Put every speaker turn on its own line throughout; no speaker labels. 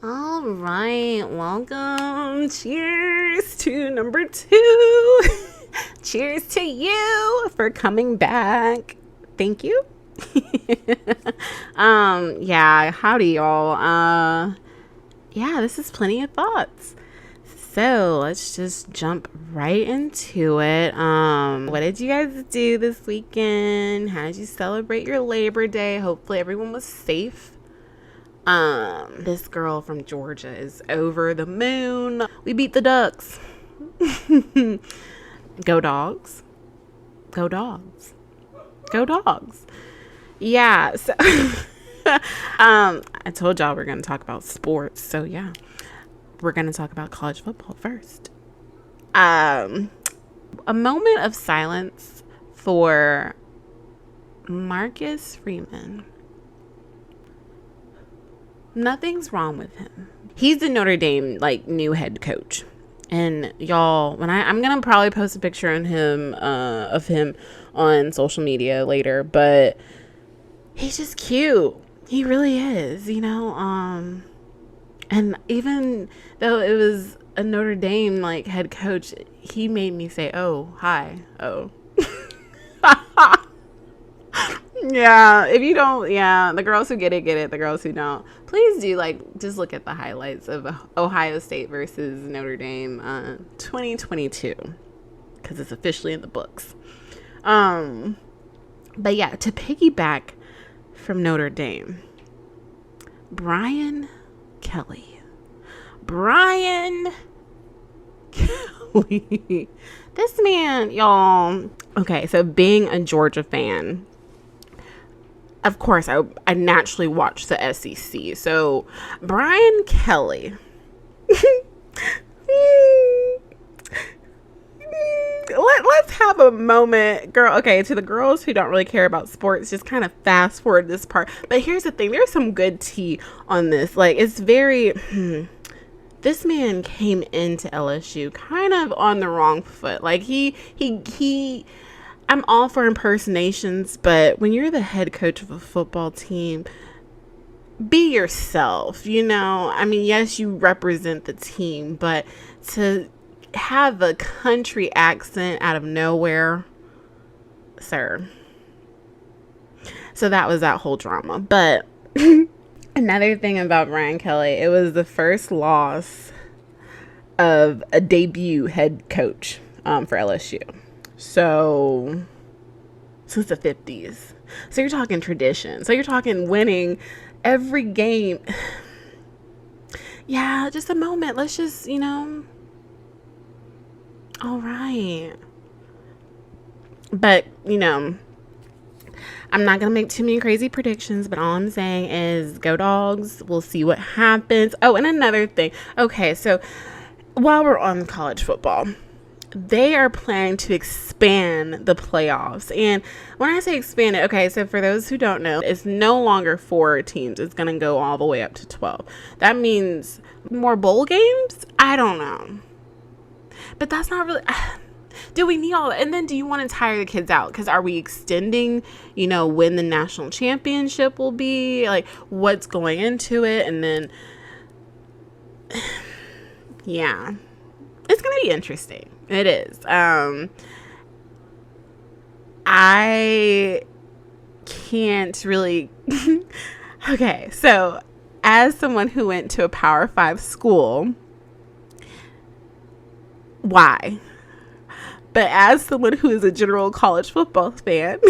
All right, welcome. Cheers to number 2. Cheers to you for coming back. Thank you. Yeah, howdy y'all. Yeah, this is Plenty of Thoughts. So let's just jump right into it. What did you guys do this weekend? How did you celebrate your Labor Day? Hopefully everyone was safe. This girl from Georgia is over the moon. We beat the Ducks. Go Dogs. Go Dogs. Go Dogs. Yeah, so I told y'all we're going to talk about sports. So yeah, we're going to talk about college football first. A moment of silence for Marcus Freeman. Nothing's wrong with him. He's the Notre Dame new head coach, and y'all, when I'm gonna probably post a picture of him on social media later, but he's just cute. He really is, and even though it was a Notre Dame head coach, he made me say, "Oh, hi, oh." Yeah, if you don't, yeah, the girls who get it. The girls who don't, please do just look at the highlights of Ohio State versus Notre Dame 2022, because it's officially in the books. But yeah, to piggyback from Notre Dame, Brian Kelly. This man, y'all. Okay, so being a Georgia fan, of course, I naturally watch the SEC. So, Brian Kelly. Let's have a moment, girl. Okay, to the girls who don't really care about sports, just kind of fast forward this part. But here's the thing. There's some good tea on this. It's very... This man came into LSU kind of on the wrong foot. I'm all for impersonations, but when you're the head coach of a football team, be yourself, I mean, yes, you represent the team, but to have a country accent out of nowhere, sir. So that was that whole drama. But another thing about Brian Kelly, it was the first loss of a debut head coach for LSU. So since the 50s. So you're talking tradition. So you're talking winning every game. Yeah, just a moment. Let's just, all right. But, I'm not going to make too many crazy predictions, but all I'm saying is go Dogs. We'll see what happens. Oh, and another thing. Okay, so while we're on college football, they are planning to expand the playoffs. And when I say expand it, okay, so for those who don't know, it's no longer 4 teams. It's going to go all the way up to 12. That means more bowl games? I don't know. But that's not really... Do we need all that? And then do you want to tire the kids out? Because are we extending, when the national championship will be? What's going into it? And then... yeah. It's going to be interesting. It is. I can't really... Okay, so as someone who went to a Power 5 school, why? But as someone who is a general college football fan,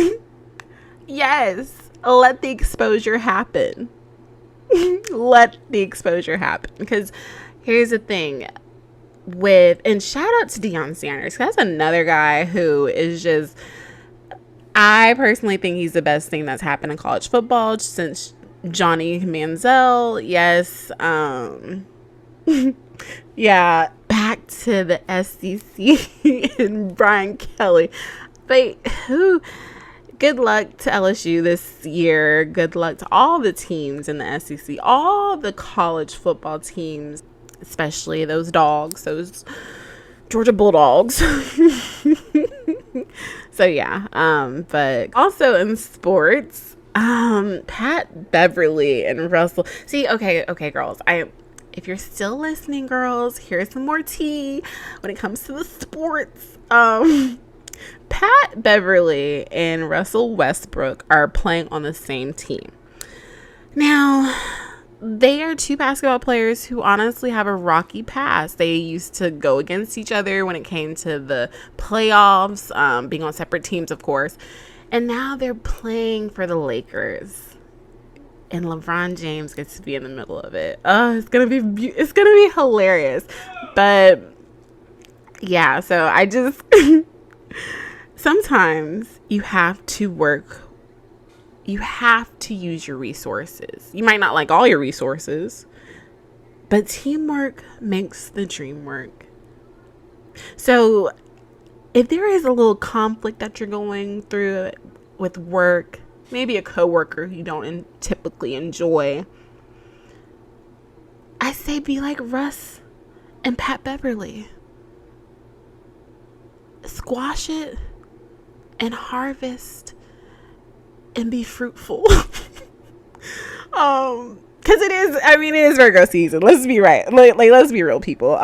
yes, let the exposure happen. Let the exposure happen. Because here's the thing. And shout out to Deion Sanders. That's another guy who is just, I personally think he's the best thing that's happened in college football since Johnny Manziel. Yes. Yeah. Back to the SEC and Brian Kelly. But good luck to LSU this year. Good luck to all the teams in the SEC, all the college football teams, especially those dogs, those Georgia Bulldogs. So yeah, but also in sports, Pat Beverly and Russell. See, okay, girls, if you're still listening, girls, here's some more tea when it comes to the sports. Pat Beverly and Russell Westbrook are playing on the same team. Now, they are two basketball players who honestly have a rocky past. They used to go against each other when it came to the playoffs, being on separate teams, of course. And now they're playing for the Lakers. And LeBron James gets to be in the middle of it. Oh, it's gonna be hilarious. But yeah, so I just sometimes you have to work. You have to use your resources. You might not like all your resources, but teamwork makes the dream work. So if there is a little conflict that you're going through with work, maybe a coworker you don't typically enjoy, I say be like Russ and Pat Beverly. Squash it and harvest and be fruitful. Because it is Virgo season. Let's be right. Let's be real, people.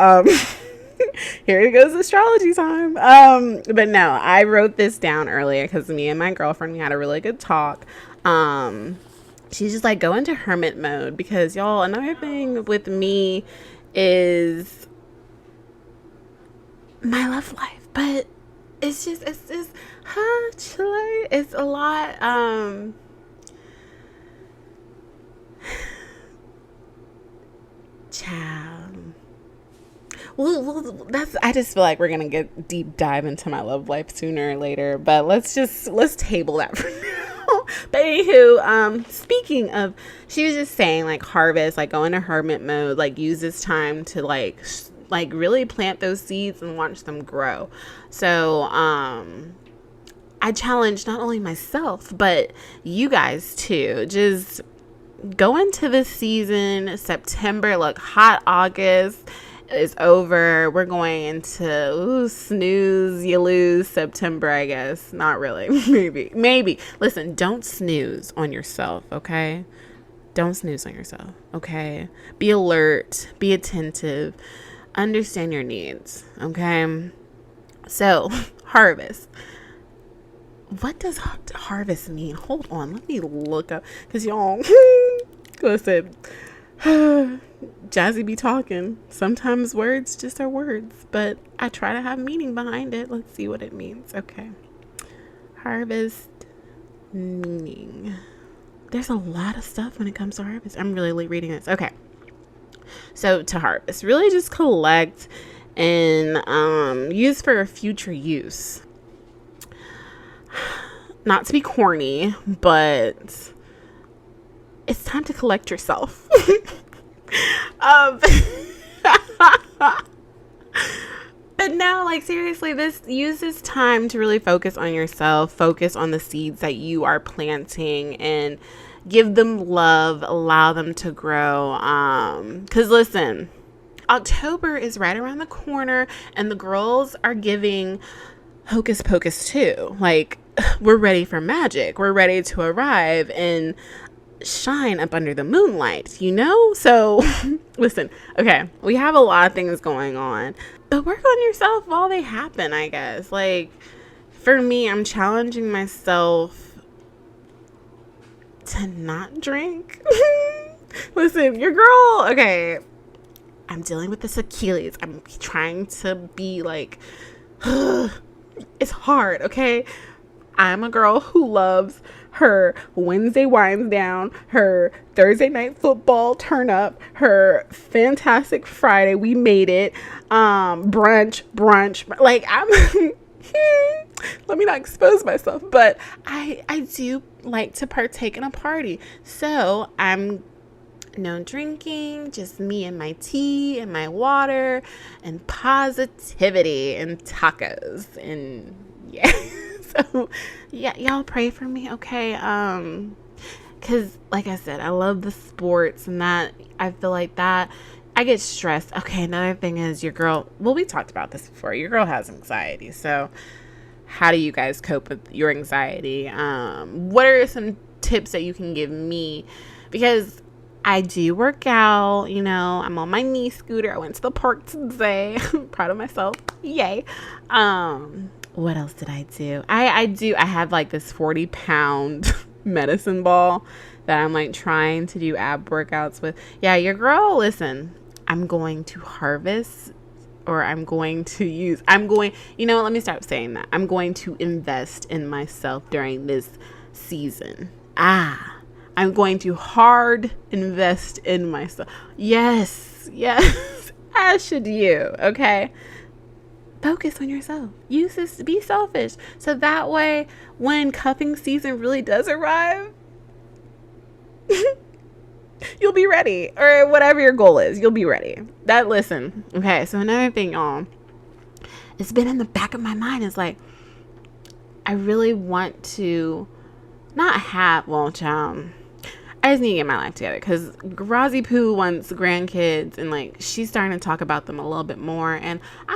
Here it goes, astrology time. But no, I wrote this down earlier because me and my girlfriend, we had a really good talk. She's just like, go into hermit mode, because y'all, another thing with me is my love life, but it's just it's a lot. Child. Well, I just feel like we're gonna get deep dive into my love life sooner or later, but let's table that for now. But anywho, speaking of, she was just saying like harvest, like go into hermit mode, like use this time to like really plant those seeds and watch them grow. So I challenge not only myself but you guys too. Just go into this season. September, look, hot August is over. We're going into snooze you lose September, I guess. Not really. Maybe. Listen, don't snooze on yourself, okay? Don't snooze on yourself, okay? Be alert, be attentive, understand your needs, okay? So, harvest. What does harvest mean? Hold on, let me look up, because y'all, listen, Jazzy be talking. Sometimes words just are words, but I try to have meaning behind it. Let's see what it means. Okay. Harvest meaning. There's a lot of stuff when it comes to harvest. I'm really reading this. Okay. So to harvest, really just collect and use for future use. Not to be corny, but it's time to collect yourself. But now, like, seriously, use this time to really focus on yourself, focus on the seeds that you are planting, and give them love, allow them to grow. Because listen, October is right around the corner, and the girls are giving hocus pocus too. Like, we're ready for magic. We're ready to arrive and shine up under the moonlight, you know? So listen, okay, we have a lot of things going on, but work on yourself while they happen, I guess. Like, for me, I'm challenging myself to not drink. Listen, your girl, okay, I'm dealing with this Achilles. I'm trying to be like, it's hard, okay? I'm a girl who loves her Wednesday winds down, her Thursday night football turn up, her fantastic Friday, we made it, brunch. Like, I'm let me not expose myself, but I do like to partake in a party. So I'm no drinking, just me and my tea and my water and positivity and tacos, and yeah. So yeah, y'all pray for me, okay? Because like I said, I love the sports, and that I feel like that I get stressed. Okay, another thing is your girl, well, we talked about this before, your girl has anxiety. So how do you guys cope with your anxiety? What are some tips that you can give me? Because I do work out, I'm on my knee scooter. I went to the park today. Proud of myself. Yay. What else did I do? I have like this 40-pound medicine ball that I'm like trying to do ab workouts with. Yeah, your girl, listen, I'm going to harvest, or let me stop saying that. I'm going to invest in myself during this season. I'm going to hard invest in myself. Yes, as should you, okay? Focus on yourself. Use this to be selfish. So that way, when cuffing season really does arrive, you'll be ready. Or whatever your goal is, you'll be ready. Listen. Okay, so another thing, y'all. It's been in the back of my mind. It's like, I really want to not have, I just need to get my life together, because Rosie Poo wants grandkids, and like she's starting to talk about them a little bit more, and I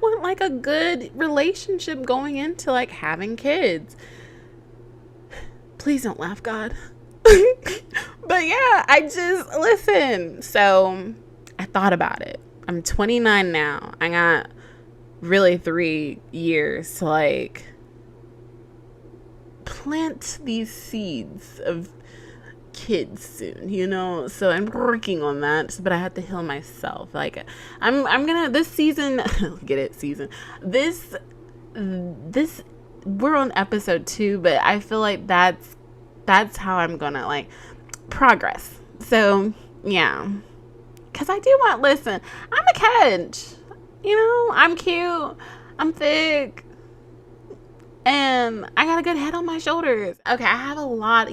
want like a good relationship going into like having kids. Please don't laugh, God. But yeah, listen. So I thought about it. I'm 29 now. I got really 3 years to like plant these seeds of kids soon, so I'm working on that, but I have to heal myself. Like I'm gonna, this season, get it, season, this we're on episode 2, but I feel like that's how I'm gonna like progress. So yeah, because I do want, listen, I'm a catch, I'm cute, I'm thick, and I got a good head on my shoulders. Okay, I have a lot,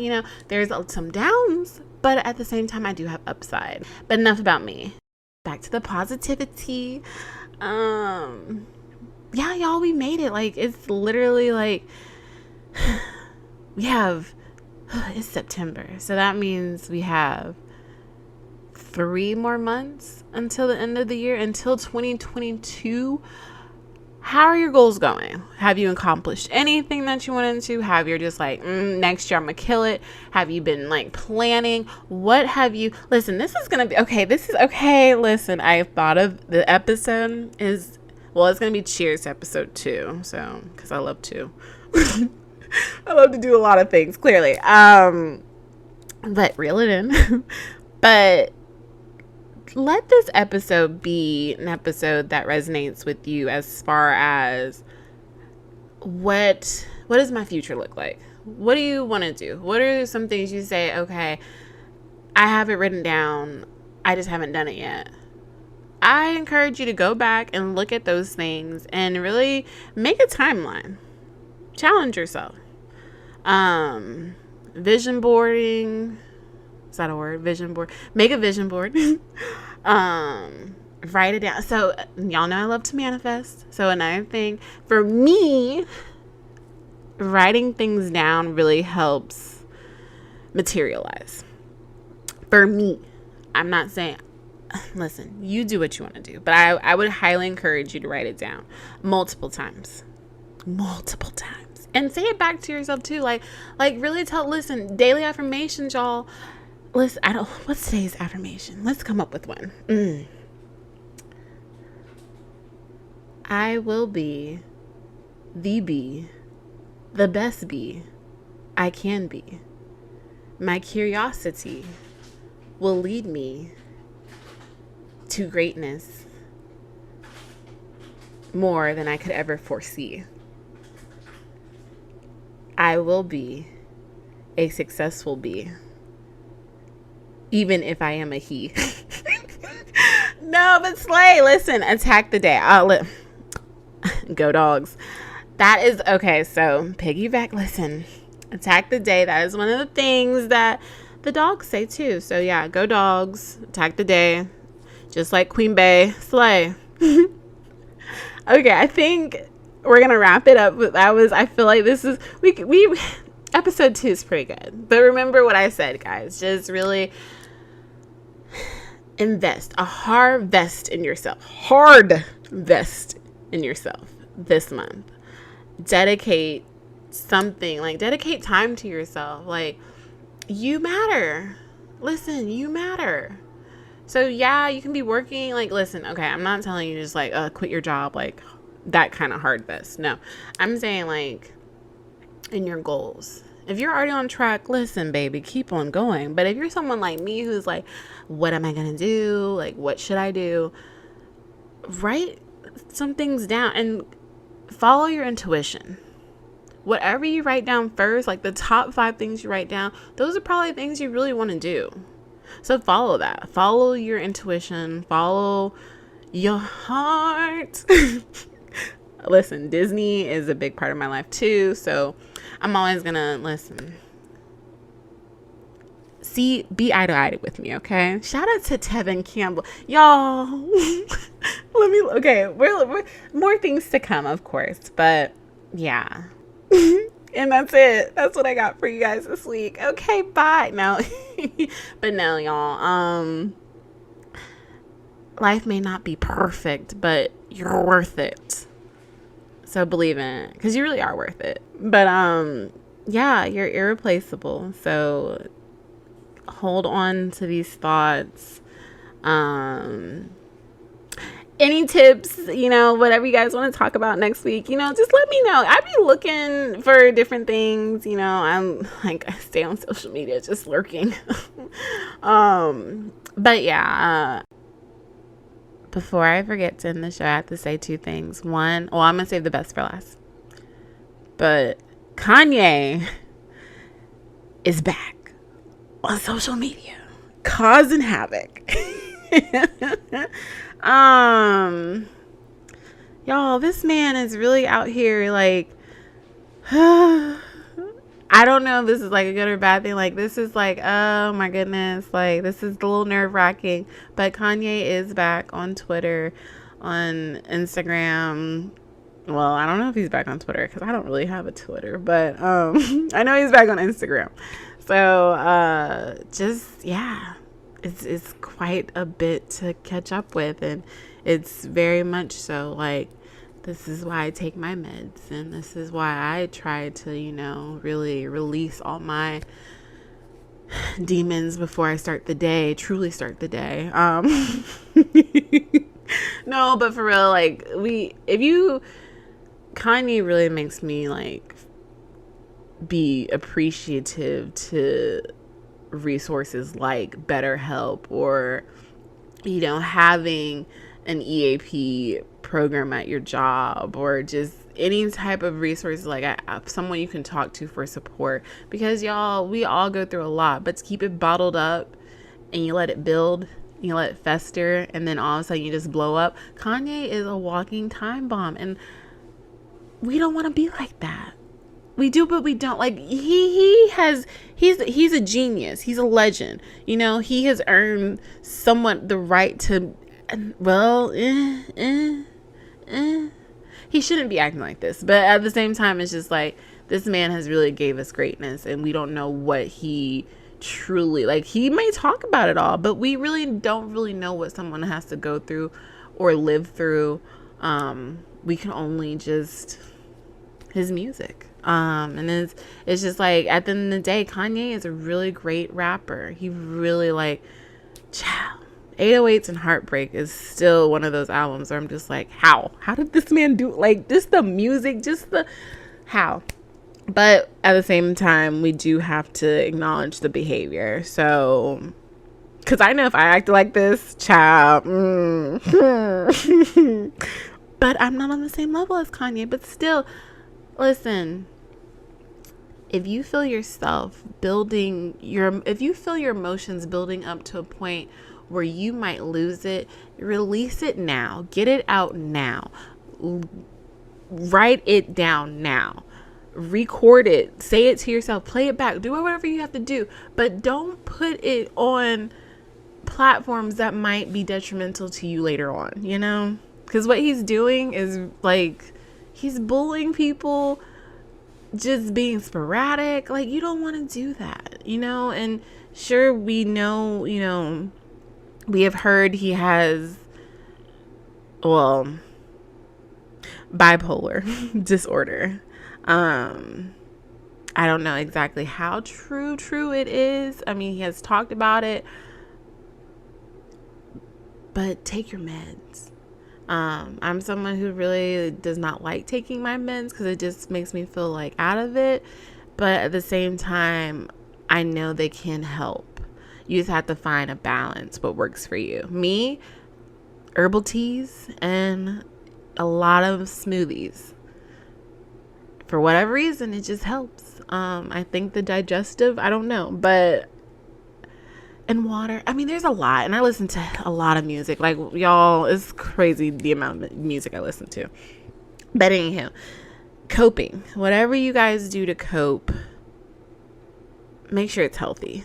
there's some downs, but at the same time, I do have upside. But enough about me. Back to the positivity. Yeah, y'all, we made it. Like, it's literally like, it's September. So that means we have 3 more months until the end of the year, until 2022. How are your goals going? Have you accomplished anything that you wanted to? Have you just like, next year I'm gonna kill it? Have you been like planning? What have you, listen, this is gonna be, listen, I thought of the episode it's gonna be Cheers episode 2. So, cause I love to. I love to do a lot of things, clearly. But reel it in. But let this episode be an episode that resonates with you as far as what does my future look like? What do you want to do? What are some things you say, okay, I have it written down, I just haven't done it yet? I encourage you to go back and look at those things and really make a timeline. Challenge yourself. Vision boarding. Is that a word? Vision board. Make a vision board. Write it down. So y'all know I love to manifest. So another thing for me, writing things down really helps materialize. For me, I'm not saying, listen, you do what you want to do, but I would highly encourage you to write it down multiple times. And say it back to yourself too. Like really listen, daily affirmations, y'all. Listen, what's today's affirmation? Let's come up with one. I will be the best bee I can be. My curiosity will lead me to greatness more than I could ever foresee. I will be a successful bee, even if I am a he. No, but slay. Listen, attack the day. Go dogs. That is, okay, so piggyback, listen. Attack the day. That is one of the things that the dogs say too. So yeah, go dogs. Attack the day. Just like Queen Bey. Slay. Okay, I think we're going to wrap it up. I feel like this is, we episode 2 is pretty good. But remember what I said, guys. Just really invest. A hard vest in yourself. Hard vest in yourself this month. Dedicate something. Like, dedicate time to yourself. Like, you matter. Listen, you matter. So yeah, you can be working, like, listen, okay, I'm not telling you just like quit your job, like that kind of hard best. No, I'm saying like in your goals. If you're already on track, listen, baby, keep on going. But if you're someone like me who's like, what am I gonna do? Like, what should I do? Write some things down and follow your intuition. Whatever you write down first, like the top 5 things you write down, those are probably things you really want to do. So follow that. Follow your intuition. Follow your heart. Listen, Disney is a big part of my life too. So I'm always going to listen. See, be eye to eye with me, okay? Shout out to Tevin Campbell. Y'all, we're more things to come, of course. But yeah. And that's it. That's what I got for you guys this week. Okay, bye. No. But no, y'all. Life may not be perfect, but you're worth it. So believe in it, because you really are worth it. But yeah, you're irreplaceable. So hold on to these thoughts. Any tips, whatever you guys want to talk about next week, just let me know. I'd be looking for different things. I'm like, I stay on social media, just lurking. But yeah, before I forget to end the show, I have to say 2 things. One, I'm going to save the best for last. But Kanye is back on social media, causing havoc. Y'all, this man is really out here like, I don't know if this is like a good or bad thing. Like, this is like, oh my goodness, like this is a little nerve wracking. But Kanye is back on Twitter, on Instagram. Well, I don't know if he's back on Twitter because I don't really have a Twitter, but I know he's back on Instagram. So just yeah. It's quite a bit to catch up with, and it's very much so like, this is why I take my meds, and this is why I try to, really release all my demons before I truly start the day. No, but for real, like, Kanye really makes me like be appreciative to resources like BetterHelp, or having an EAP program at your job, or just any type of resources like someone you can talk to for support, because y'all, we all go through a lot, but to keep it bottled up and you let it build, you let it fester, and then all of a sudden you just blow up. Kanye is a walking time bomb, and we don't want to be like that. We do, but we don't. Like, he's a genius. He's a legend. He has earned somewhat the right to, well, he shouldn't be acting like this. But at the same time, it's just like, this man has really gave us greatness, and we don't know what he truly, like, he may talk about it all, but we really don't really know what someone has to go through or live through. We can only just his music. And it's just like, at the end of the day, Kanye is a really great rapper. He really, like, 808s and Heartbreak is still one of those albums where I'm just like, how did this man do, like, just the music, how? But at the same time, we do have to acknowledge the behavior. So, because I know if I acted like this, but I'm not on the same level as Kanye. But still, listen, if you feel yourself if you feel your emotions building up to a point where you might lose it, release it now. Get it out now. Write it down now. Record it. Say it to yourself. Play it back. Do whatever you have to do. But don't put it on platforms that might be detrimental to you later on, Because what he's doing is, like, he's bullying people, just being sporadic. Like, you don't want to do that, And sure, we know, we have heard he has, bipolar disorder. I don't know exactly how true it is. I mean, he has talked about it, but take your meds. I'm someone who really does not like taking my meds because it just makes me feel like out of it. But at the same time, I know they can help. You just have to find a balance, what works for you. Me, herbal teas and a lot of smoothies. For whatever reason, it just helps. I think the digestive, I don't know, but and water. I mean, there's a lot, and I listen to a lot of music. Like, y'all, it's crazy the amount of music I listen to. But anyhow, coping. Whatever you guys do to cope, make sure it's healthy.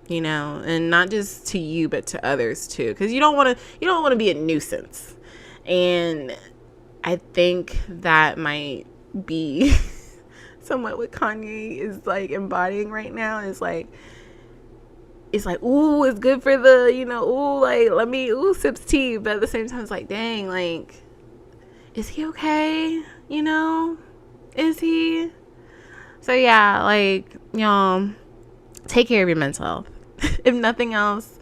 And not just to you, but to others too, because you don't want to be a nuisance. And I think that might be somewhat what Kanye is like embodying right now. Is like, it's like, ooh, it's good for the, ooh, like, let me, ooh, sips tea. But at the same time, it's like, dang, like, is he okay? Is he? So yeah, like, y'all, take care of your mental health. If nothing else,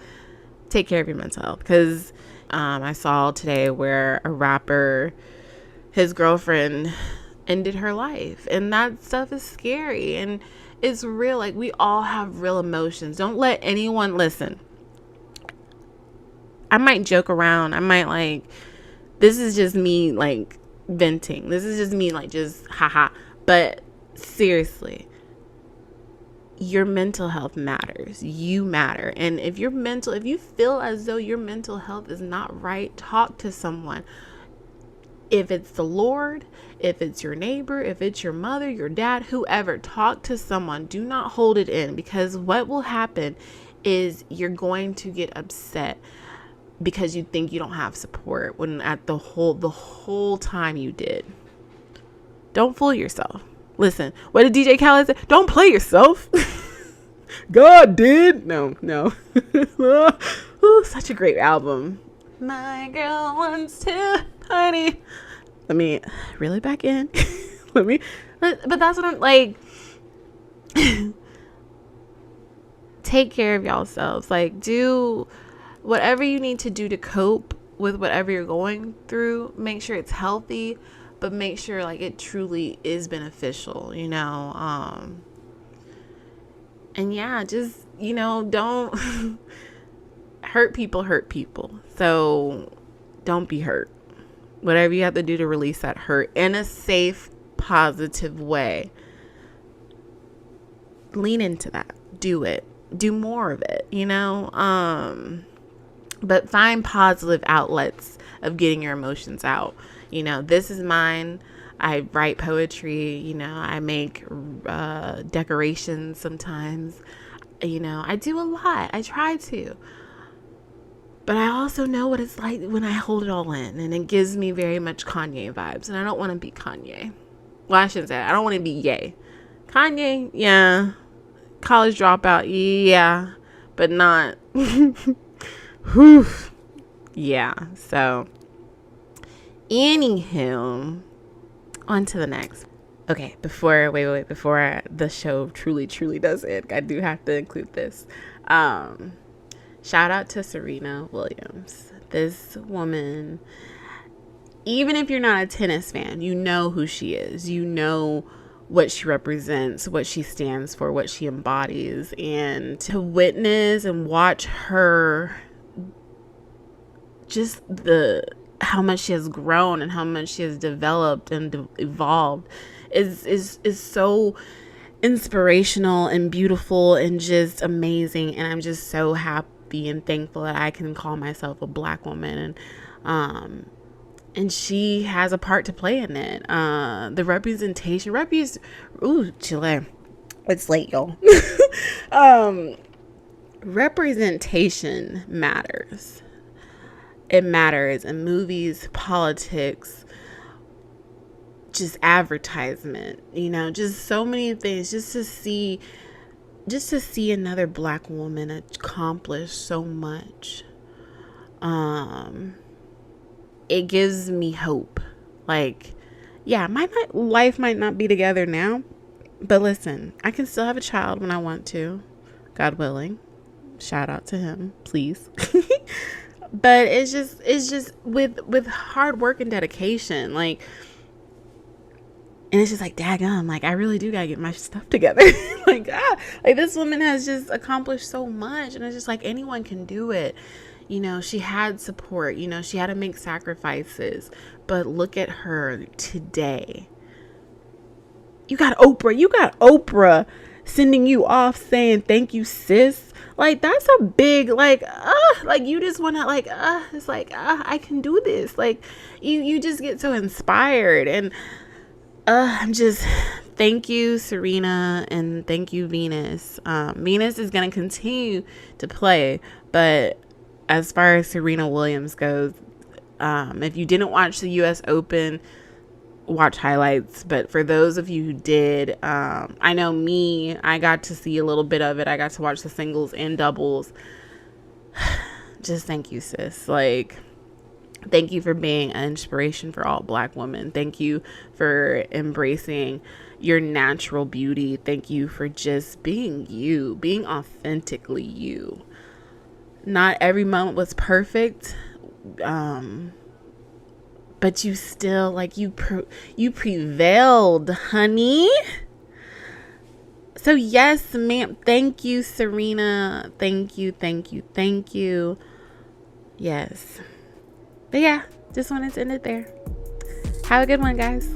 take care of your mental health. Because I saw today where a rapper, his girlfriend ended her life. And that stuff is scary. And it's real. Like, we all have real emotions. Don't let anyone listen. I might joke around. I might like, this is just me like venting. This is just me like just haha. But seriously, your mental health matters. You matter. And if you feel as though your mental health is not right, talk to someone. If it's the Lord, if it's your neighbor, if it's your mother, your dad, whoever, talk to someone. Do not hold it in, because what will happen is you're going to get upset because you think you don't have support when at the whole time you did. Don't fool yourself. Listen, what did DJ Khaled say? Don't play yourself. God did. No. Ooh, such a great album. My girl wants to party. Let me reel it back in. But that's what I'm like. Take care of yourselves. Like, do whatever you need to do to cope with whatever you're going through. Make sure it's healthy, but make sure like it truly is beneficial, and yeah, just, don't hurt people. So don't be hurt. Whatever you have to do to release that hurt in a safe, positive way, lean into that. Do it. Do more of it, but find positive outlets of getting your emotions out. This is mine. I write poetry, I make decorations sometimes. I do a lot. I try to. But I also know what it's like when I hold it all in, and it gives me very much Kanye vibes, and I don't want to be Kanye. Well, I shouldn't say that. I don't want to be Ye. Kanye, yeah. College dropout, yeah. But not. Whew. Yeah. So, anywho, on to the next. Okay, before the show truly does end, I do have to include this. Shout out to Serena Williams. This woman, even if you're not a tennis fan, you know who she is. You know what she represents, what she stands for, what she embodies. And to witness and watch her, just how much she has grown and how much she has developed and evolved is so inspirational and beautiful and just amazing. And I'm just so happy and thankful that I can call myself a Black woman, and she has a part to play in it. The Chile. It's late, y'all. Representation matters. It matters in movies, politics, just advertisement, just so many things, just to see another Black woman accomplish so much. It gives me hope. Like, yeah, life might not be together now, But listen, I can still have a child when I want to, God willing. Shout out to him, please. But it's just with hard work and dedication, like, and it's just like, daggum, like, I really do gotta get my stuff together. Like, like, this woman has just accomplished so much, and it's just like, anyone can do it. You know, she had support, you know, she had to make sacrifices, but look at her today. You got Oprah sending you off saying, thank you, sis. Like, that's a big, like you just want to, like, it's like, I can do this. Like, you just get so inspired. And I'm just, thank you, Serena, and thank you, Venus. Venus is going to continue to play, but as far as Serena Williams goes, if you didn't watch the US Open, watch highlights. But for those of you who did, I know me, I got to see a little bit of it. I got to watch the singles and doubles. Just thank you, sis. Like, thank you for being an inspiration for all Black women. Thank you for embracing your natural beauty. Thank you for just being you, being authentically you. Not every moment was perfect, but you still, like, you prevailed, honey. So yes, ma'am. Thank you, Serena. Thank you. Yes. But yeah, just wanted to end it there. Have a good one, guys.